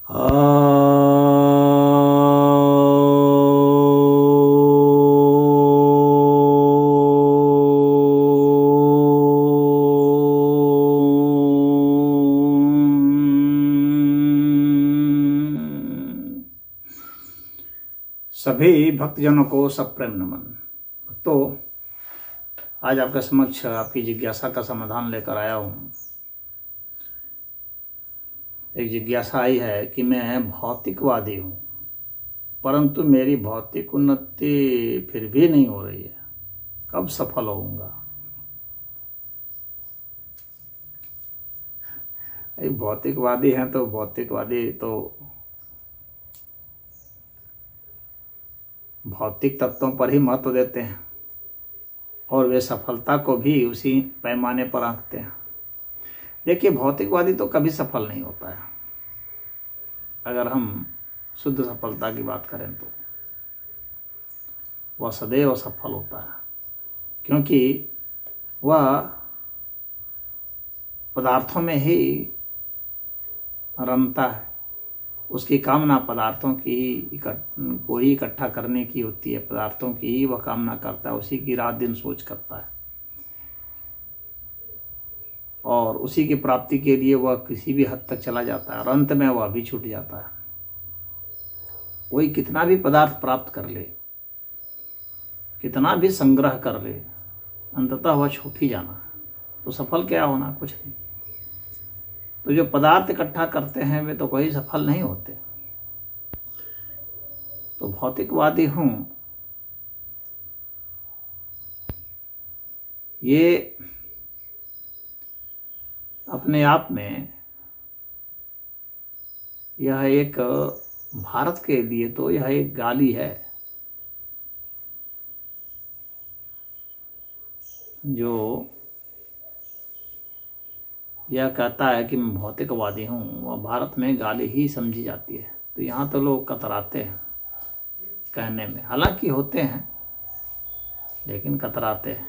सभी भक्तजनों को सप्रेम नमन। तो आज आपके समक्ष आपकी जिज्ञासा का समाधान लेकर आया हूँ। एक जिज्ञासा आई है कि मैं भौतिकवादी हूँ, परंतु मेरी भौतिक उन्नति फिर भी नहीं हो रही है, कब सफल होऊंगा? भौतिकवादी हैं तो भौतिकवादी तो भौतिक तत्वों पर ही महत्व देते हैं और वे सफलता को भी उसी पैमाने पर आंकते हैं। देखिए, भौतिकवादी तो कभी सफल नहीं होता है। अगर हम शुद्ध सफलता की बात करें तो वह सदैव सफल होता है, क्योंकि वह पदार्थों में ही रमता है। उसकी कामना पदार्थों की को ही इकट्ठा करने की होती है, पदार्थों की ही वह कामना करता है, उसी की रात दिन सोच करता है और उसी की प्राप्ति के लिए वह किसी भी हद तक चला जाता है और अंत में वह भी छूट जाता है। कोई कितना भी पदार्थ प्राप्त कर ले, कितना भी संग्रह कर ले, अंततः वह छूट ही जाना है। तो सफल क्या होना? कुछ नहीं। तो जो पदार्थ इकट्ठा करते हैं वे तो कोई सफल नहीं होते। तो भौतिकवादी हूँ, ये अपने आप में यह एक भारत के लिए तो यह एक गाली है। जो यह कहता है कि मैं भौतिकवादी हूँ, वह भारत में गाली ही समझी जाती है। तो यहाँ तो लोग कतराते हैं कहने में, हालांकि होते हैं लेकिन कतराते हैं।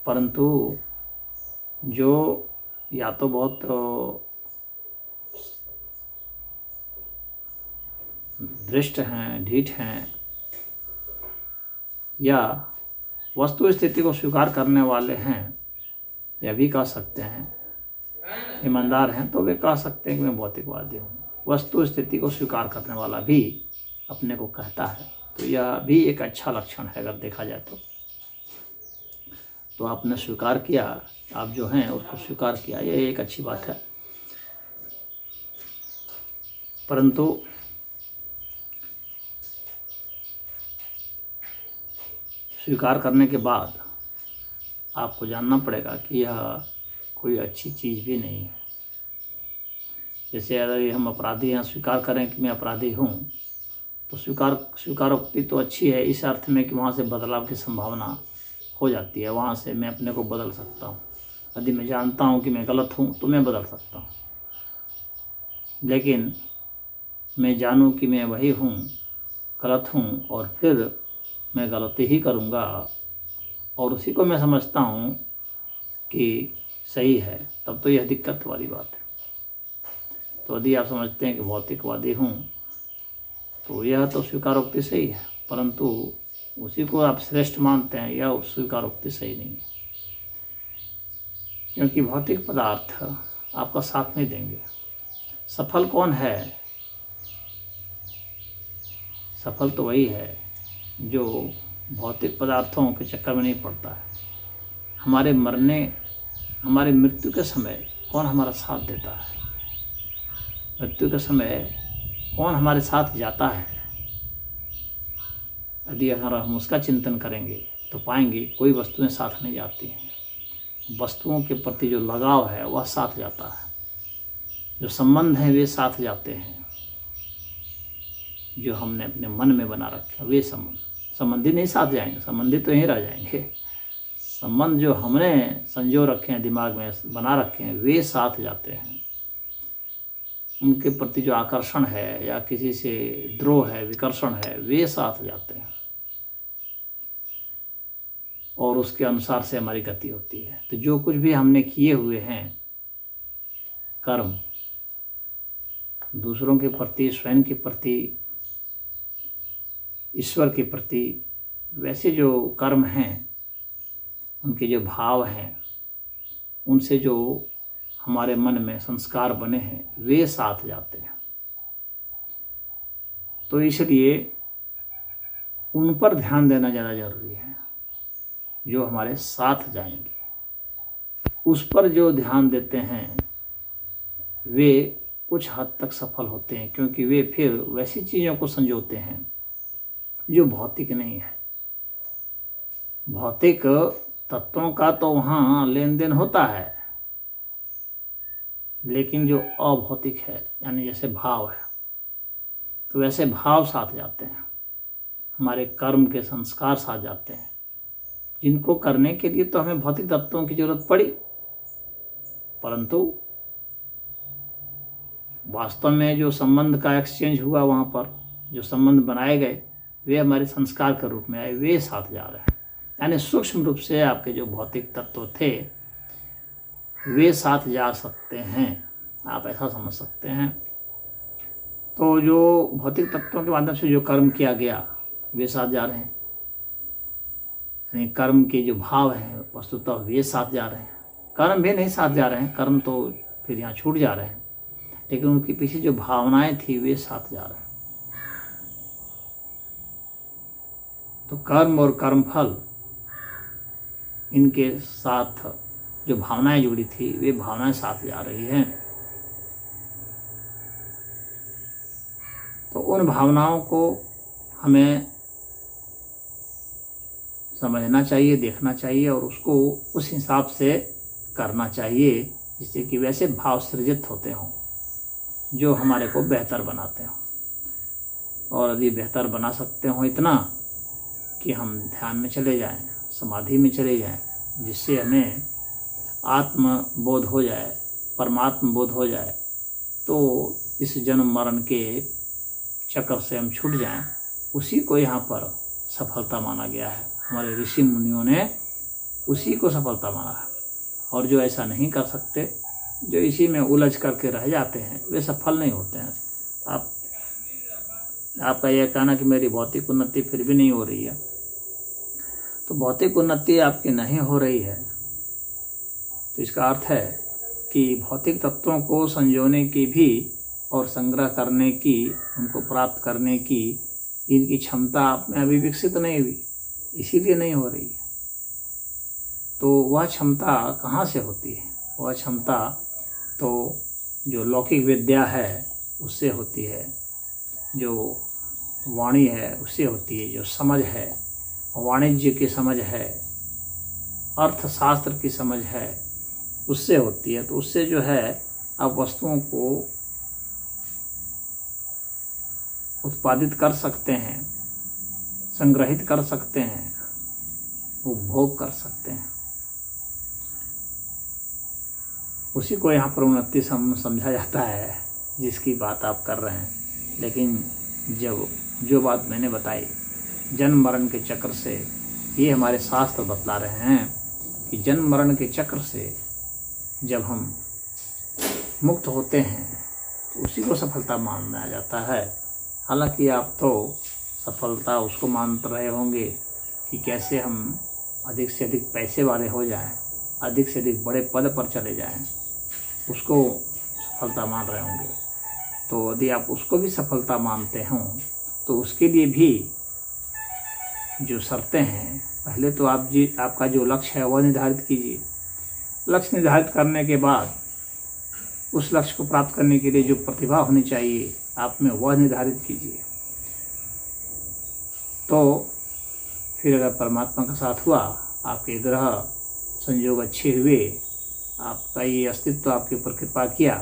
परंतु जो या तो बहुत दृष्ट हैं, ढीठ हैं, या वस्तु स्थिति को स्वीकार करने वाले हैं, यह भी कह सकते हैं, ईमानदार हैं तो वे कह सकते हैं कि मैं भौतिकवादी हूँ। वस्तु स्थिति को स्वीकार करने वाला भी अपने को कहता है, तो यह भी एक अच्छा लक्षण है अगर देखा जाए तो आपने स्वीकार किया, आप जो हैं उसको स्वीकार किया, यह एक अच्छी बात है। परंतु स्वीकार करने के बाद आपको जानना पड़ेगा कि यह कोई अच्छी चीज़ भी नहीं है। जैसे अगर हम अपराधी हैं, स्वीकार करें कि मैं अपराधी हूँ, तो स्वीकारोक्ति तो अच्छी है इस अर्थ में कि वहाँ से बदलाव की संभावना हो जाती है, वहाँ से मैं अपने को बदल सकता हूँ। यदि मैं जानता हूँ कि मैं गलत हूँ तो मैं बदल सकता हूँ, लेकिन मैं जानूँ कि मैं वही हूँ, गलत हूँ, और फिर मैं गलती ही करूँगा और उसी को मैं समझता हूँ कि सही है, तब तो यह दिक्कत वाली बात है। तो यदि आप समझते हैं कि भौतिकवादी हूँ तो यह तो स्वीकारोक्ति सही है, परंतु उसी को आप श्रेष्ठ मानते हैं, यह स्वीकारोक्ति सही नहीं है। क्योंकि भौतिक पदार्थ आपका साथ नहीं देंगे। सफल कौन है? सफल तो वही है जो भौतिक पदार्थों के चक्कर में नहीं पड़ता है। हमारे मृत्यु के समय कौन हमारा साथ देता है? मृत्यु के समय कौन हमारे साथ जाता है? यदि अगर हम उसका चिंतन करेंगे तो पाएंगे कोई वस्तुएं साथ नहीं जाती हैं। वस्तुओं के प्रति जो लगाव है वह साथ जाता है, जो संबंध हैं वे साथ जाते हैं, जो हमने अपने मन में बना रखे वे संबंधी नहीं साथ जाएंगे, संबंधी तो यहीं रह जाएंगे। संबंध जो हमने संजो रखे हैं, दिमाग में बना रखे हैं, वे साथ जाते हैं। उनके प्रति जो आकर्षण है या किसी से द्रोह है, विकर्षण है, वे साथ जाते हैं और उसके अनुसार से हमारी गति होती है। तो जो कुछ भी हमने किए हुए हैं कर्म, दूसरों के प्रति, स्वयं के प्रति, ईश्वर के प्रति, वैसे जो कर्म हैं, उनके जो भाव हैं, उनसे जो हमारे मन में संस्कार बने हैं वे साथ जाते हैं। तो इसलिए उन पर ध्यान देना ज़्यादा जरूरी है। जो हमारे साथ जाएंगे उस पर जो ध्यान देते हैं वे कुछ हद तक सफल होते हैं, क्योंकि वे फिर वैसी चीज़ों को संजोते हैं जो भौतिक नहीं है। भौतिक तत्वों का तो वहाँ लेन देन होता है, लेकिन जो अभौतिक है यानी जैसे भाव है, तो वैसे भाव साथ जाते हैं, हमारे कर्म के संस्कार साथ जाते हैं, जिनको करने के लिए तो हमें भौतिक तत्वों की जरूरत पड़ी, परंतु वास्तव में जो संबंध का एक्सचेंज हुआ, वहाँ पर जो संबंध बनाए गए वे हमारे संस्कार के रूप में आए, वे साथ जा रहे हैं। यानी सूक्ष्म रूप से आपके जो भौतिक तत्व थे वे साथ जा सकते हैं, आप ऐसा समझ सकते हैं। तो जो भौतिक तत्वों के माध्यम से जो कर्म किया गया वे साथ जा रहे हैं, यानी कर्म के जो भाव हैं वस्तुतः वे साथ जा रहे हैं। कर्म भी नहीं साथ जा रहे हैं, कर्म तो फिर यहाँ छूट जा रहे हैं, लेकिन उनके पीछे जो भावनाएं थी वे साथ जा रहे हैं। तो कर्म और कर्मफल, इनके साथ जो भावनाएं जुड़ी थी वे भावनाएं साथ जा रही हैं। तो उन भावनाओं को हमें समझना चाहिए, देखना चाहिए और उसको उस हिसाब से करना चाहिए, जिससे कि वैसे भाव सृजित होते हों जो हमारे को बेहतर बनाते हों। और यदि बेहतर बना सकते हों इतना कि हम ध्यान में चले जाएं, समाधि में चले जाएं, जिससे हमें आत्मबोध हो जाए, परमात्म बोध हो जाए, तो इस जन्म मरण के चक्र से हम छूट जाएं, उसी को यहाँ पर सफलता माना गया है। हमारे ऋषि मुनियों ने उसी को सफलता माना है। और जो ऐसा नहीं कर सकते, जो इसी में उलझ करके रह जाते हैं, वे सफल नहीं होते हैं। आपका यह कहना कि मेरी भौतिक उन्नति फिर भी नहीं हो रही है, तो भौतिक उन्नति आपकी नहीं हो रही है तो इसका अर्थ है कि भौतिक तत्वों को संजोने की भी और संग्रह करने की, उनको प्राप्त करने की इनकी क्षमता आप में अभी विकसित नहीं हुई, इसीलिए नहीं हो रही है। तो वह क्षमता कहाँ से होती है? वह क्षमता तो जो लौकिक विद्या है उससे होती है, जो वाणी है उससे होती है, जो समझ है, वाणिज्य की समझ है, अर्थशास्त्र की समझ है, उससे होती है। तो उससे जो है आप वस्तुओं को उत्पादित कर सकते हैं, संग्रहित कर सकते हैं, उपभोग कर सकते हैं। उसी को यहाँ पर उन्नति समझा जाता है जिसकी बात आप कर रहे हैं। लेकिन जब जो बात मैंने बताई जन्म मरण के चक्र से, ये हमारे शास्त्र बतला रहे हैं कि जन्म मरण के चक्र से जब हम मुक्त होते हैं तो उसी को सफलता माना जाता है। हालांकि आप तो सफलता उसको मान रहे होंगे कि कैसे हम अधिक से अधिक पैसे वाले हो जाएं, अधिक से अधिक बड़े पद पर चले जाएं, उसको सफलता मान रहे होंगे। तो यदि आप उसको भी सफलता मानते हों तो उसके लिए भी जो शर्तें हैं, पहले तो आपका जो लक्ष्य है वह निर्धारित कीजिए। लक्ष्य निर्धारित करने के बाद उस लक्ष्य को प्राप्त करने के लिए जो प्रतिभा होनी चाहिए आप में, वह निर्धारित कीजिए। तो फिर अगर परमात्मा का साथ हुआ, आपके ग्रह संयोग अच्छे हुए, आपका ये अस्तित्व आपके ऊपर कृपा किया,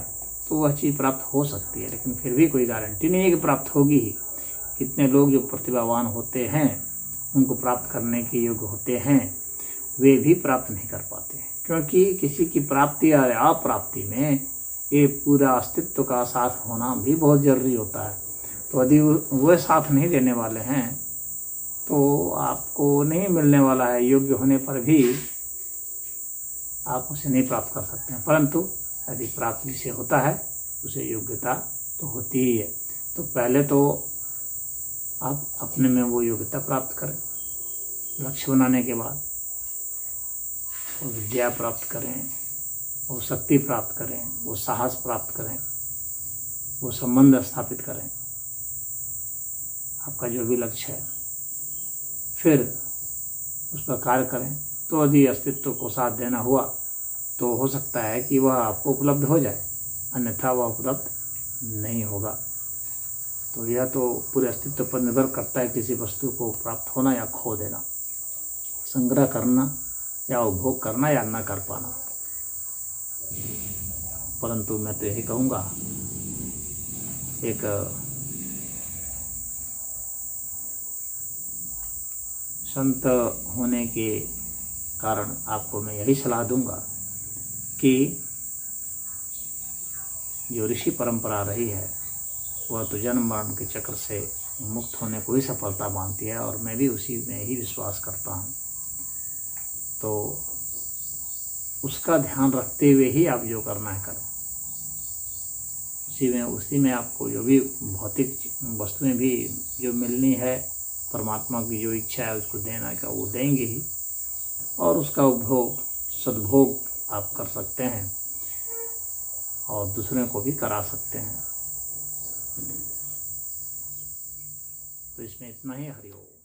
तो वह चीज़ प्राप्त हो सकती है। लेकिन फिर भी कोई गारंटी नहीं है कि प्राप्त होगी ही। कितने लोग जो प्रतिभावान होते हैं, उनको प्राप्त करने के योग्य होते हैं, वे भी प्राप्त नहीं कर पाते, क्योंकि किसी की प्राप्ति या अप्राप्ति में ये पूरा अस्तित्व का साथ होना भी बहुत ज़रूरी होता है। तो यदि वह साथ नहीं देने वाले हैं तो आपको नहीं मिलने वाला है। योग्य होने पर भी आप उसे नहीं प्राप्त कर सकते हैं, परंतु यदि प्राप्त जिसे होता है उसे योग्यता तो होती ही है। तो पहले तो आप अपने में वो योग्यता प्राप्त करें, लक्ष्य बनाने के बाद वो विद्या प्राप्त करें, वो शक्ति प्राप्त करें, वो साहस प्राप्त करें, वो संबंध स्थापित करें, आपका जो भी लक्ष्य है, फिर उस पर कार्य करें। तो यदि अस्तित्व को साथ देना हुआ तो हो सकता है कि वह आपको उपलब्ध हो जाए, अन्यथा वह उपलब्ध नहीं होगा। तो यह तो पूरे अस्तित्व पर निर्भर करता है, किसी वस्तु को प्राप्त होना या खो देना, संग्रह करना या उपभोग करना या न कर पाना। परंतु मैं तो यही कहूँगा, एक संत होने के कारण आपको मैं यही सलाह दूंगा कि जो ऋषि परंपरा रही है वह तो जन्म मरण के चक्र से मुक्त होने को ही सफलता मानती है, और मैं भी उसी में ही विश्वास करता हूँ। तो उसका ध्यान रखते हुए ही आप जो करना है करें। उसी में आपको जो भी भौतिक वस्तुएं भी जो मिलनी है, परमात्मा की जो इच्छा है उसको देना का वो देंगे ही, और उसका उपभोग सद्भोग आप कर सकते हैं और दूसरों को भी करा सकते हैं। तो इसमें इतना ही। हरि ओम।